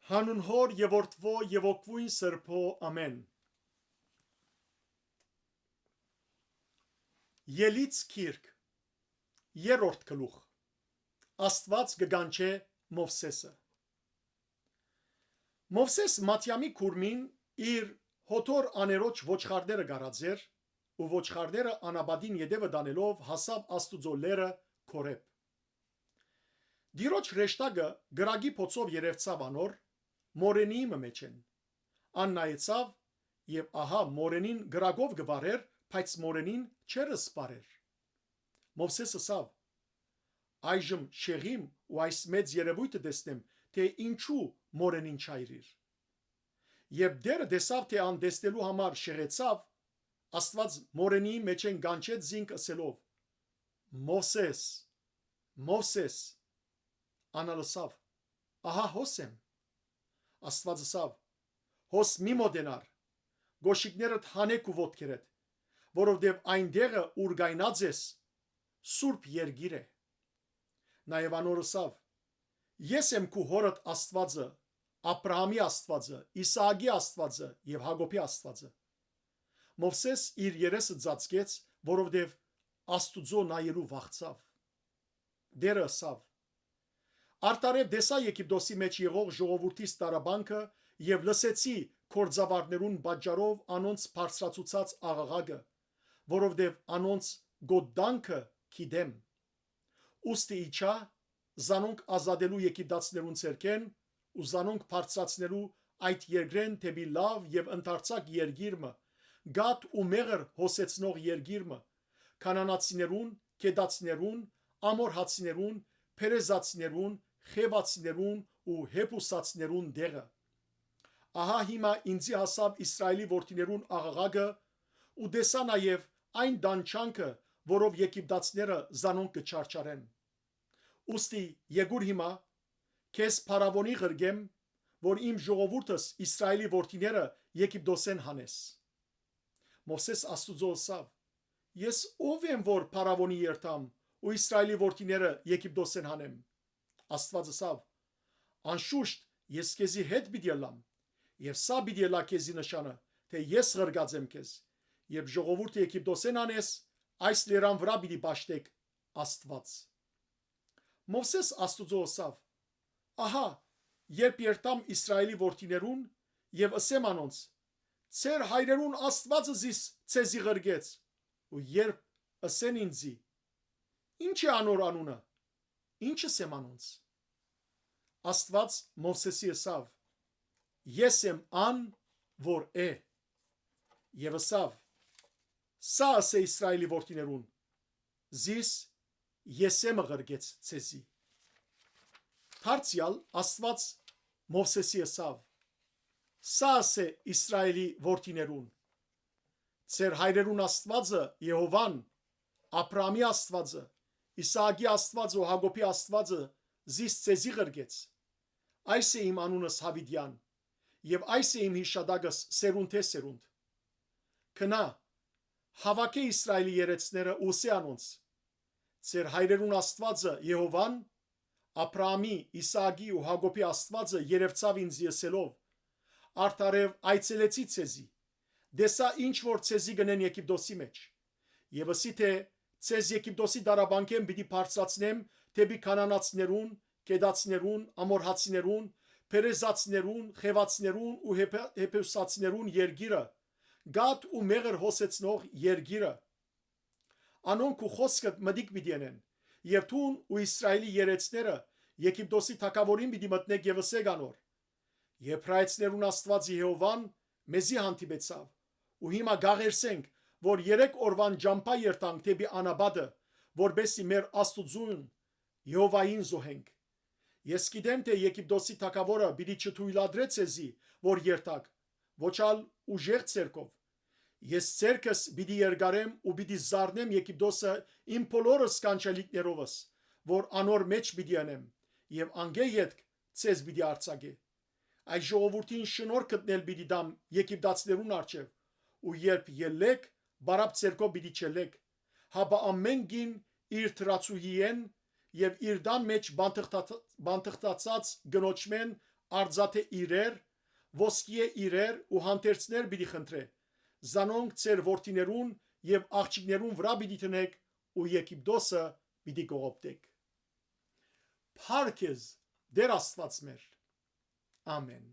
Հանուն Հոր եւ Որդվո եւ Օգվույն Սրբո ամեն։ Ելից քիրք երրորդ գլուխ Աստված կգանչե Մովսեսը։ Մովսես Մատյամի քուրմին իր հոթոր աներոջ ոչխարները գարածեր ու ոչխարները անաբադին յետևը դանելով հասավ Աստուծո լերը Քորեբ։ Դիրոջ ռեշտագը գրագի փոցով երևցավ անոր մորենի մեջ են։ Ան նայեցավ եւ ահա մորենին գրագով գվարեր, բայց մորենին չեր սպարեր։ Մովսես ասավ. այժմ շեղիմ ու այս մեծ երևույթը տեսնեմ, թե ինչու մորենին չայրիր։ Եվ դերը տեսավ, թե ան տեսնելու համար շեղեցավ, Աստված մորենի մեջ են գանչեց զինք ասելով. Մովսես, Մովսես, ան լսավ. ահա հոս եմ։ Աստված ասավ. հոս մի մոտենար, գոշիկներդ հանեք ու ոտքերդ, որովհետև այնտեղը ուր գայնած ես, սուրբ երգիր է։ Նաև անոր ասավ. ես եմ քու հորդ Աստվածը, Աբրահամի Աստվածը, Իսահակի Աստվածը եւ Հակոբի Աստվածը։ Մովսես իր երեսը ծածկեց, որովհետև Աստուծո նայելու վախցավ։ Դերը ասավ. Արտարև դեսա Եգիպտոսի մեջ եղող ժողովրդի ստարաբանքը եւ լսեցի կորձավարներուն բաճարով անոնց բարձրացուցած աղաղակը, որովհետև անոնց գոդանքը գիտեմ։ Ուստի իջա զանոնք ազատելու Եգիպտացիներուն ցերկեն ու զանոնք բարձրացնելու այդ երկրեն թեպի լավ եւ ընդարձակ երգիրը, գատ ու մեղր հոսեցնող երգիրը, կանանացիներուն, կեդացիներուն, ամորհացիներուն, փերեզացիներուն, խևացիներուն ու հեպուսացիներուն դեղը։ Ահա հիմա ինձի հասավ Իսրայելի որդիներուն աղաղակը ու դեսա նաև այն դանչանքը, որով Եգիպտացիները զանոնք կչարչարեն։ Ուստի եկուր հիմա քեզ փարավոնի ղրգեմ, որ իմ ժողովուրդս Իսրայելի որդիները Եգիպտոսեն հանես։ Մովսես Աստուծո ասավ. ես ով եմ, որ փարավոնի երթամ ու Իսրայելի որդիները Եգիպտոսեն հանեմ։ Աստված ասավ. անշուշտ ես քեզի հետ պիտի ելամ, եւ սա պիտի ելա քեզի նշանը, թե ես ղրգած եմ քեզ, եւ ժողովուրդը Եգիպտոսեն անես, այս լերան վրա պիտի պաշտեք Աստված։ Մովսես Աստուծո ասավ. ահա երբ երթամ Իսրայելի որդիներուն եւ ասեմ անոնց. Ձեր հայրերուն Աստվածը ձեզի ղրգեց, ու երբ ասեն ինձի. ինչ է անոր անունը, ինչ ասեմ անոնց։ Աստված Մովսեսի ասավ. ես եմ ան, որ է, եւ ասավ. սա ասե Իսրայելի որդիներուն. զիս ես եմ ղրգեց ցեզի։ Դարձյալ Աստված Մովսեսի ասավ. սա ասե Իսրայելի որդիներուն. ձեր հայրերուն Աստվածը Եհովան, Աբրահամի Աստվածը, Իսահակի Աստվածը ու Հակոբի Աստվածը զիս ցեզի ղրգեց։ Այս է իմ անունս Հավիդյան, եւ այս է իմ հիշադակս սերունդե սերունդ։ Քնա, հավաքե Իսրայելի երեցները ու սե անոնց. ձեր հայրերուն Աստվածը Եհովան, Աբրահամի, Իսահակի ու Հակոբի Աստվածը երևցավ ինձ եսելով. արդարև այցելեցի ցեզի, դեսա ինչ որ ցեզի գնեն Եգիպտոսի մեջ, եւ ասի թե ցեզ Եգիպտոսի դարաբանկեն պիտի բարձրացնեմ դեպի կանանացիներուն, կեդացիներուն, ամորհացիներուն, փերեզացիներուն, խևացիներուն ու հեպուսացիներուն երգիրը, գատ ու մեղր հոսեցնող երգիրը։ Անոնք ու խոսքը մդիկ պիտի անեն, եւ թուն ու Իսրայելի երեցները Եգիպտոսի թագավորին պիտի մտնեք եւ ասեք անոր. Եբրայեցներուն Աստված Եհովան մեզի հանդիպեցավ, ու հիմա գաղերսենք, որ 3 օրվան ջամփա երթանք դեպի անաբադը, որբեսի մեր Աստուծուն Եհովային զոհենք։ Ես գիտեմ, թե Եգիպտոսի թագավորը պիտի չթույլատրե ցեզի, որ երթակ, ոչալ ուժեղ ցերկով։ Ես ցերկս պիտի երգարեմ ու պիտի զարնեմ Եգիպտոսը իմ բոլոր սկանչելիքներովս, որ անոր մեջ պիտի անեմ, եւ անգե յետք ցեզ պիտի արձակե։ Այս ժողովրդին շնորհ գտնել պիտի դամ Եգիպտացիներուն արչեւ, ու երբ ելեք, բարապ ցերկով պիտի չելեք, հապա ամեն գին իր թրացուհիեն եւ իր դան մեջ բանտղտացած գնոճմեն արծաթե իրեր, ոսկիե իրեր ու հանդերձներ պիտի խնդրե, զանոնք ձեր որդիներուն եւ աղջիկներուն վրա պիտի տնեք ու Եգիպտոսը պիտի կողոպտեք։ Փառք Դեր Աստված մեր։ Ամեն։